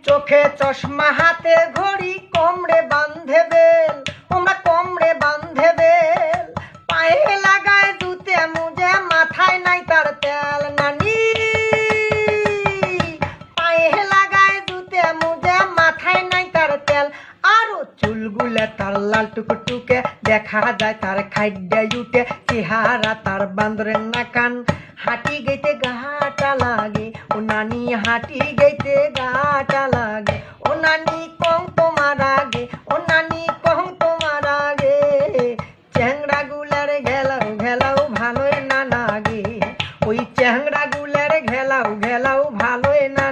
চোখে চশমা হাতে ঘড়ি কমরে বাঁধে বেল ওমরা কমরে বাঁধে বেল পায়ে লাগায় জুতে মুজে মাথায় নাই তার তেল নানি পায়ে লাগায় জুতে মুজে মাথায় নাই তার তেল আরো চুলগুলা তার লাল টুকটুকে দেখা যায় তার খাইড্ডায় উঠে চেহারা তার বান্দরের নাকান হাঁটি গেতে গাটা লাগে ও নানি হাঁটি গেতে গাটা লাগে ও নানি কং তোমার আগে ও নানি কং তোমার আগে চ্যাংড়া গুলার ঘেলাও ঘেলাও ভালোই না লাগে ওই চ্যাংড়া গুলার ঘেলাও ঘেলাও ভালোই না